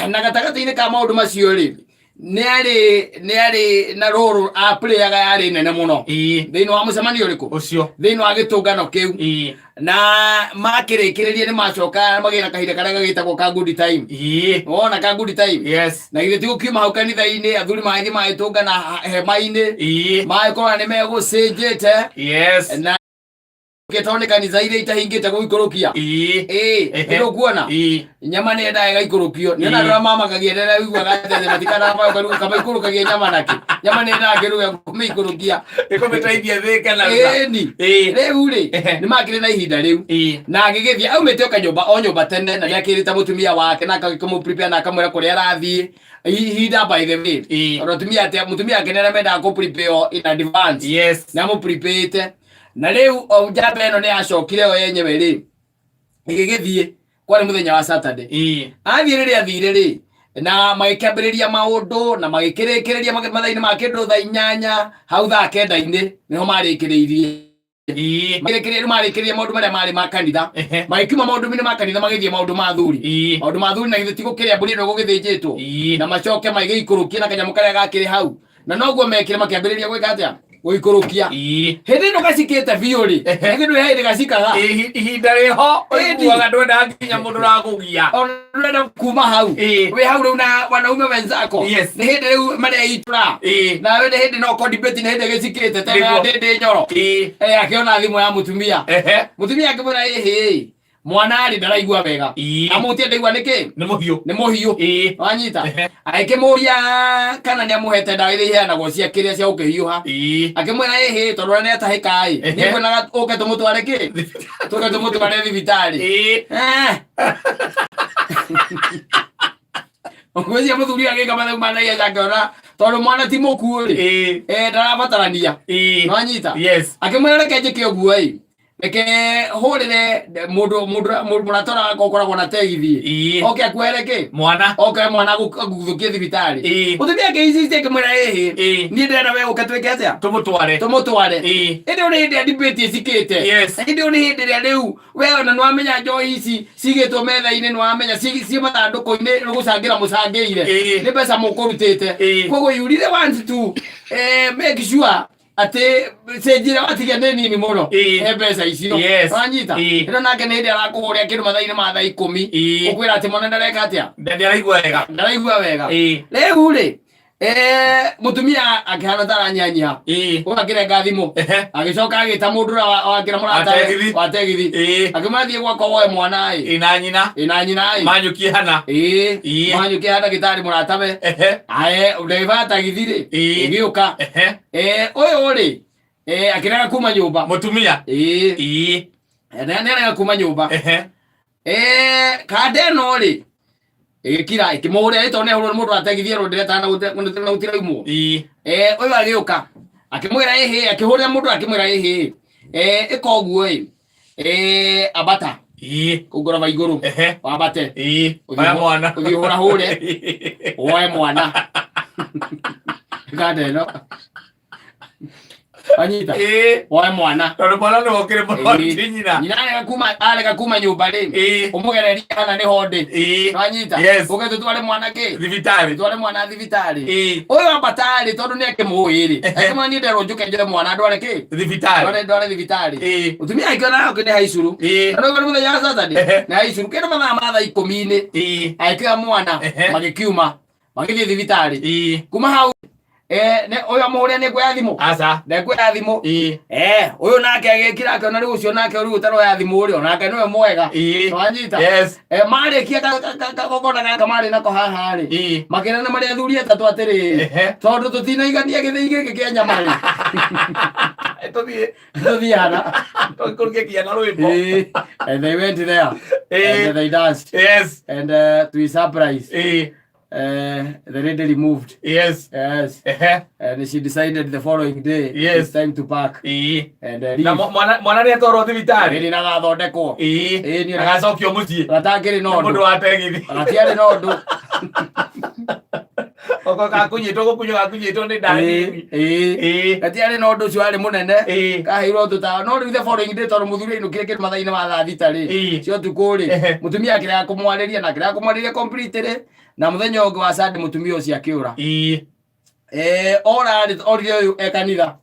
na gatagati-inĩ ka maũndũ macio rĩ nĩ arĩ na rũrũ playaga yarĩ nene mũno thĩinĩ wa mũcemanio ũrĩkũ ũcio thĩinĩ wa gĩtũngano kĩu na makĩrĩkĩrĩria nĩ macoka magĩra kahinda karĩa gagĩtagwo ka good time wona ka good time yes na githĩ tigũkiuma hau kanitha-inĩ athuri magĩthiĩ magĩtũngana hema-inĩ magĩkorwo nĩ megũcenjete yes na Ketone kanitha iria itahingĩte gũikũrũkia ndio kuona nyama nĩ endaga igaikũrũkio nĩ na ndora mama kagiendelea wiguaga atete matikana kama ikũrũkagia nyama nake nyama nĩ endaga kĩrũga kũmĩikũrũkia ĩkũmĩteithia thĩka na rĩu rĩ nĩ makĩrĩ na ihinda rĩu na agĩgĩthiĩ aumĩte o nyũmba tene na nĩakĩrĩte mũtumia wake na akĩmũ prepare na akamwĩra kũrĩa arathiĩ ihinda by the way mũtumia ake nĩ amendaga kũ prepare in advance yes na mũ prepare na rĩu o njamba ĩno nĩ yacokire o yenyewe rĩ igĩgĩthiĩ kwarĩ mũthenya wa Saturday athiĩ rĩrĩa athire rĩ na magĩkĩambĩrĩria maũndũ na magĩkĩrĩkĩrĩria mathaa-inĩ ma kĩndũ thaa 8 hau thaa 9 nĩho marĩkĩrĩirie marĩkĩrĩria maũndũ marĩa marĩ ma kanitha magĩkiuma maũndũ-inĩ ma kanitha magĩthiĩ maũndũ ma thuri na githĩ tigũkĩrĩa mbũri ĩno gũgĩthĩnjĩtwo na macoke magĩikũrũkie na kanyamũ karĩa gakĩrĩ hau na noguo mekire makĩambĩrĩria gwĩka atĩa gũikũrũkia hĩndĩ ĩno gacikĩte biũ rĩ hĩndĩ ĩno hĩndĩ gacikaga ihinda rĩho ũiguaga ndwenda nginya mũndũ ũrakũgia ndwenda kuma hau wĩ hau rĩu na wanaume wenzako nĩ hĩndĩ rĩu mareitũra nawe nĩ hĩndĩ no debate nĩ hĩndĩ gĩcikĩte tena ndĩ nyoro akĩona thimũ ya mũtumia akĩmwĩra ĩhĩ mwana rĩ ndaraigua wega amutie ndaigua nĩkĩ nĩ mũhiũ wanyita akĩmũria kana nĩ amũhete ndawa iria iheanagwo cia kĩrĩa cia gũkĩhiũha akĩmwĩra ĩhĩ tondũ nĩ atahĩkaĩ nĩ kwĩnaga ũke tũmũtware kĩ tũke tũmũtware thibitarĩ ngwĩciria mũthuri agĩka mathagu ma naihenya akĩona tondũ mwana ti mũkuũ rĩ ndarabatarania wanyita akĩmwĩra reke njĩke ũguo reke hũrĩre mũndũ mũratora gũkoragwo na tegithi oke akuere mwana gũthũkie thibitarĩ mũtumia akĩincicia akĩmwĩra ĩhĩ niĩ ndĩrenda we ũke twĩke atĩa tũmũtware hĩndĩ ĩyo nĩ hĩndĩ ya debate ĩcikĩte hĩndĩ ĩyo nĩ hĩndĩ ĩrĩa rĩu we ona nĩwamenya njohi ici cigĩtwo metha-inĩ nĩwamenya ciĩ mathandũkũ-inĩ gũcangĩra mũcangĩire nĩ mbeca mũkũrutĩte koguo you really want to make sure atĩ cenjira watigia nĩ nini mũno mbeca icio wanyita ĩno nake nĩ hĩndĩ arakũhũrĩa kĩndũ mathaa-inĩ ma thaa 10 ũkwĩra atĩ mwana ndareka atĩa ndaraigua wega rĩu rĩ mũtumia akĩhana ta aranyanyiha ũgakĩrenga thimũ agĩcoka agĩta mũndũ ũrĩa wakĩra mũrata wa tegithi akĩmathiĩ gwakwa woe mwana ĩna nyina manyũkie hana gĩtarĩ mũratawe ndereba tagithi rĩ ĩgĩũka ũyũ rĩ akĩrega kuma nyũmba mũtumia nĩarega kuma nyũmba kanda ĩno rĩ ĩgĩkira ĩkĩmũhũrĩra ĩtondũ nĩahũrwo nĩ mũndũ wa tegithi ĩrwo ndĩretana gũtiraumwo ũyũ agĩũka akĩmwĩra ĩhĩ akĩhũrĩra mũndũ akĩmwĩra ĩhĩ ĩka ũguo ambata kũu ngoroba igũrũ wambate ũthiĩ hũrahũre woe mwana kanda ĩno wanyita woe mwana tondũ mwana nĩ wokĩre mũrũti nyina arega kuma nyũmba rĩ ũmũgereria kana nĩ hondĩ wanyita ũke tũtware mwana thibitarĩ ũyũ ambatarĩ tondũ nĩ akĩmũĩ rĩ akĩmwĩra niĩ nderwo njũke njoe mwana ndware thibitarĩ mũtumia akĩona nĩ haicuru tondũ ũguo nĩ mũthenya wa Saturday nĩ haicuru kĩndũ mathaa ma thaa 10 agĩkĩoya mwana magĩkiuma magĩthiĩ thibitarĩ kuma hau ũyũ amũhũrĩa nĩ kuoya thimũ ndekuoya thimũ ũyũ nake agĩkĩra akĩona rĩu ũcio nake rĩu ũtaroya thimũ rĩ onake nĩwe mwega wanyita marĩkia kagongona gaka marĩ nako haha rĩ makĩrana marĩ athuri atatũ atĩrĩ tondũ tũtinaigania gĩthĩi gĩkĩ kĩa nyama rĩ tũthiĩ hana and they went there and they danced and to his surprise the lady removed and she decided the following day it's time to pack and mwana nĩ atwarwo thibitarĩ nĩ nagathondekwo nĩ agacokio mũciĩ gatakĩrĩ na ũndũ mũndũ wa tegithi gatiarĩ na ũndũ oko kakunyitwo gukunyo gakunyitwo ni ndani gatiarĩ na ũndũ ũcio arĩ mũnene kahĩirwo tũtawa no rĩu the following day tondũ mũthuri ainũkire kĩrĩ mathaa-inĩ ma thaa thita rĩ cio tukũ rĩ mũtumia akĩrega kũmwarĩria na akĩrega kũmwarĩria completely na mũthenya ũngĩ wa Sunday mũtumia ũcio akĩũra orire ũyũ ekanitha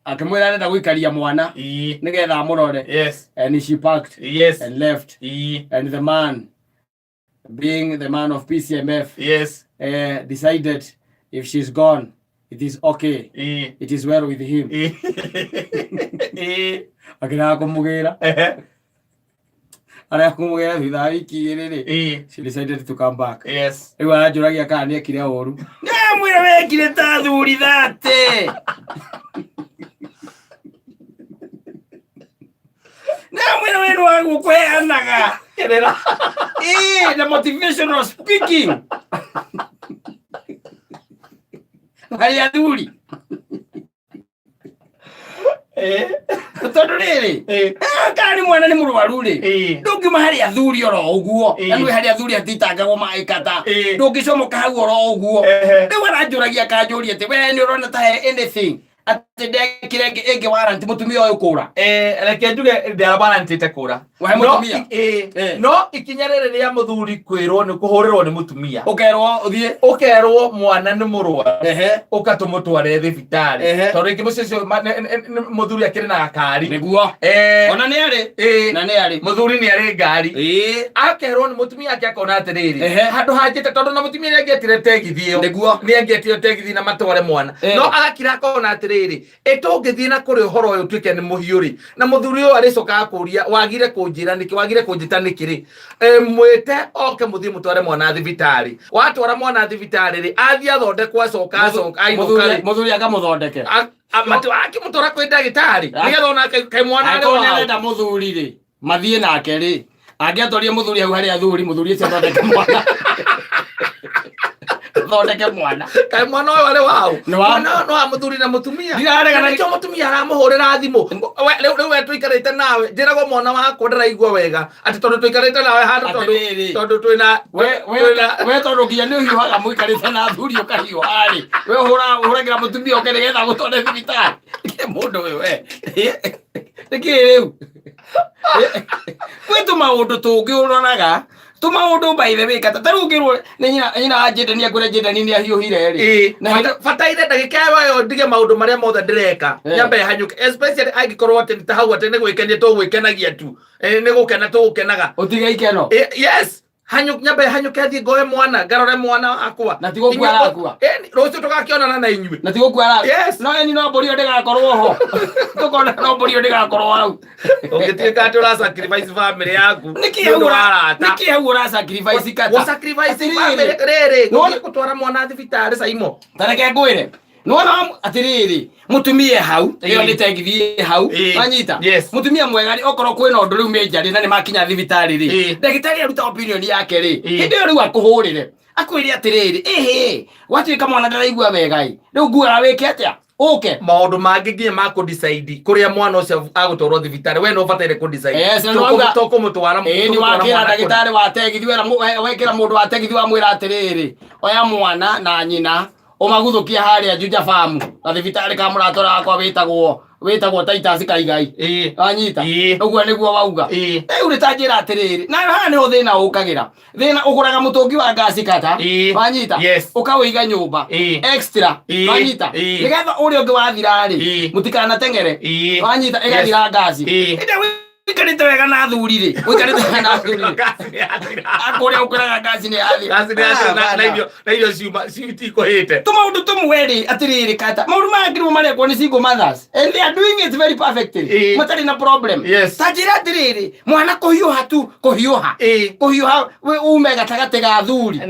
akimwira arenda guikaria mwana nigetha amurore and she packed and left and the man being the man of PCMF decided if she's gone it is okay it is well with him akira kumugira ara kumugira thitha wiki riri she decided to come back riu ajuragia kana ni ekire oru mwira wekire ta thuri thate na mwena wenu wangu kweanaga the motivational speaking hali ya thuri tondu riri kani mwana ni murwaru ri ndungiuma hari athuri oro uguo na nwi hari athuri atitangagwo maikata ndungicomoka hau oro uguo riu aranjuragia kanjuria ati we ni urona ta anything ati ndekire enge warrant mutumia uyu kura reke njuge ndara warrant ite kura we mutumia no ikinya riri ria muthuri kwirwo ni kuhurirwo ni mutumia ukerwo mwana ni murwa ukatumutware thibitari tondu ingi mucicio muthuri akiri na gakari niguo ona ni ari muthuri ni ari ngari akerwo ni mutumia ake akona atiriri handu hanjite tondu na mutumia ni angietire tegithio ni angietire tegithi na matware mwana no agakira akona atiriri itungithie na kuri uhoro uyu twike ni muhiuri na muthuri uyu aricoka akuria wagire kunjira niki wagire kunjita nikiri mwite oke muthie mutware mwana thibitari watwara mwana thibitari ri athia thondekwa coka muthuri akamuthondeke amatu akimutwara kwi ndagitari nigetha ona kai mwana ari wa arenda muthuri ri mathie nake ri angiatwaria muthuri hau hari athuri muthuri ucio thondeke mwana thondeke mwana kai mwana uyu ari wao mwana no amuthuri na mutumia ndirarega mutumia aramuhurira thimu riu we tuikarite nawe njirago mwana wakwa ndaraigua wega ati tondu tuikarite nawe handu tondu twina we tondu nginya ni uhiuhaga muikarite na athuri ukahiuha ri we huragira mutumia uke nigetha gutware thibitari ke mundu uyu we niki riu gwitu maundu tungi uronaga tumaundu by the way kata taru ngirwo nyina ajenda ni akure jenda ni ahiuhire ri na fataire ndagika yo ndige maundu maria mothe ndireka nyambe hanyuke especially angikorwo ati nitahau ati ni gwikenia to gwikenagia tu ni gukena to gukenaga utiga ikeno yes nyambe hanyuke athie ngoe mwana ngarore mwana akwa na tigo kwara akwa rucio tugakionana na inyue na tigo kwara no ni no borio ndigakorwo ho tukona no borio ndigakorwo hau ungituika ati ura sacrifice family yaku niki hau ura sacrifice kata wa sacrifice family rere gutwara mwana thibitari saimo tareke ngwire nona atiriri mutumie hau iyo ni tegithie hau anyita mutumia mwega ri okorwo kwina undu riu menjari na ni makinya thibitari ri ndagitari aruta opinion yake ri hindi yo riu akuhurire akwiri atiriri watuika mwana ndaraigua wega riu nguara wike atia okay maundu mangi nginya ma ku decide kuria mwana ucio agutwarwo thibitari we no bataire ku decide to kumutwara ni wakira ndagitari wa tegithi wekira mundu wa tegithi wa mwira atiriri oya mwana na nyina umaguthukia haria Juja Farm na thibitari ka muratora akwa witagwo Titus Kaigai anyita uguo niguo wauga riu ritanjira atiriri na haha ni thina ukagira thina uguraga mutungi wa gas kata anyita ukawiga nyumba extra anyita nigetha uri ungi wathira ri mutikana tengere anyita igathira gas wikarite wega na athuri ri wikarite wega na athuri akuria ukuraga gas ni athi na irio ciuti kuhite tumaundu tumweri atiriri kata maundu mangirwo marekwo ni single mothers and they are doing it very perfectly matari na problem tajira atiriri mwana kuhiuha tu kuhiuha we ume gatagate ga athuri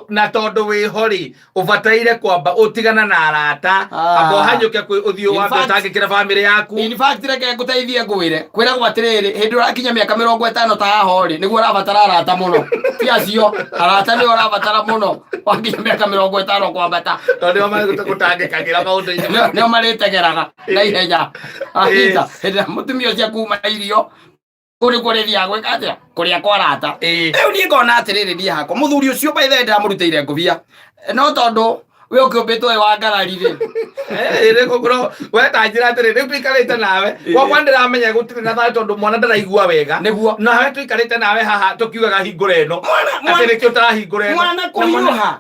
na tondu wi hori ubataire kwamba utigana na arata abo hanyuke uthio wa batangikira family yaku in fact reke nguteithie ngwire kwira atiriri hindi urakinya miaka 50 ta hori niguo urabatara arata muno ti acio arata ni urabatara muno wakinya miaka 50 kwambata tondu magutangikagira maundu no maritegeraga na ihenya ahita hindi mutumia ucio kuma irio kuri kurithia gwika atia kuria kwarata riu ni ngona atiriri ni hakwa muthuri ucio by the ndamurutire ngubia no tondu we ukiombetwo wa ngarari ri kugro we tanjira atiri ri twikarite nawe kwa ndiramenya gutire na thayo tondu mwana ndaraigua wega na we twikarite nawe haha tukiugaga hingura ino atiri kio tarahingura ino mwana kuhiuha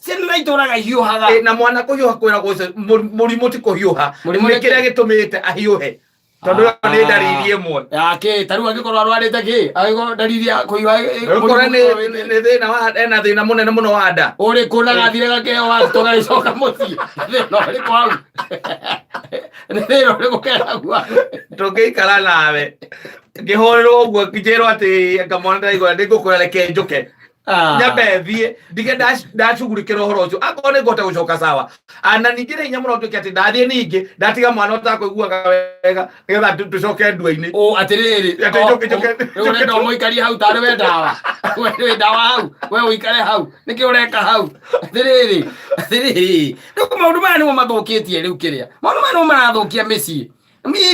ciana ituraga hiuhaga na mwana kuhiuha kwira guce murimu ti kuhiuha murimu kiria gitumite ahiuhe tondu ni ndariri imwe yake taru angikorwo arwarite ki agikorwo ndariri ya kuhiuha ukora ni thina wa ena thina munene muno wa nda uri kunaga thirega kio wa tugaricoka muthii thina uri kwau thina uri gukeraguo tungikara nawe ngihorerwo uguo ngijirwo ati ngamona ndaigua ndingukwereke njuke nyambe thie ndige ndacugurikira uhoro ucio akorwo ni ngota gucoka sawa ana ningire hinya muno tuki ati ndathie ningi ndatiga mwana utakuiguaga wega nigetha tucoke ndua-ini atiriri urenda umuikarie hau tari we ndawa we ndawa hau we uikare hau niki ureka hau atiriri riu maundu maya nimo mathukitie riu kiria maundu maya nimo marathukia micii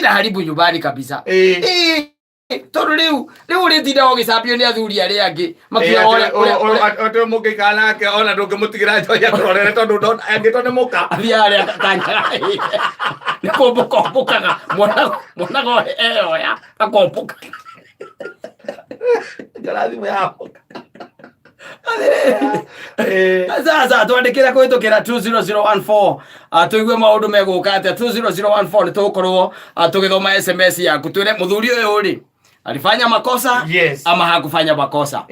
haribu nyumbani kabisa tondu riu uritinda ugicambio ni athuri aria angi makiore mugikara nake ona ndungimutigira njoya kurorere tondu angitwo ni muka athia aria kanyaga ni kumbukaga mwonaga eyoya akombuka ngarathimo yapoka sasa twandikira kuhitukira 20014 tuigue maundu meguka atia 20014 ni tugukorwo tugithoma SMS yaku twire muthuri uyu ri alifanya makosa ama hakufanya makosa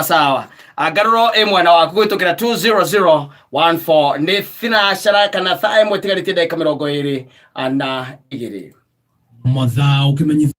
sawa agaruro mwana waku kuhitukira 20014 ni thinacara kana thaa imwe tigarite ndagika 22 mathaa ukimenyithia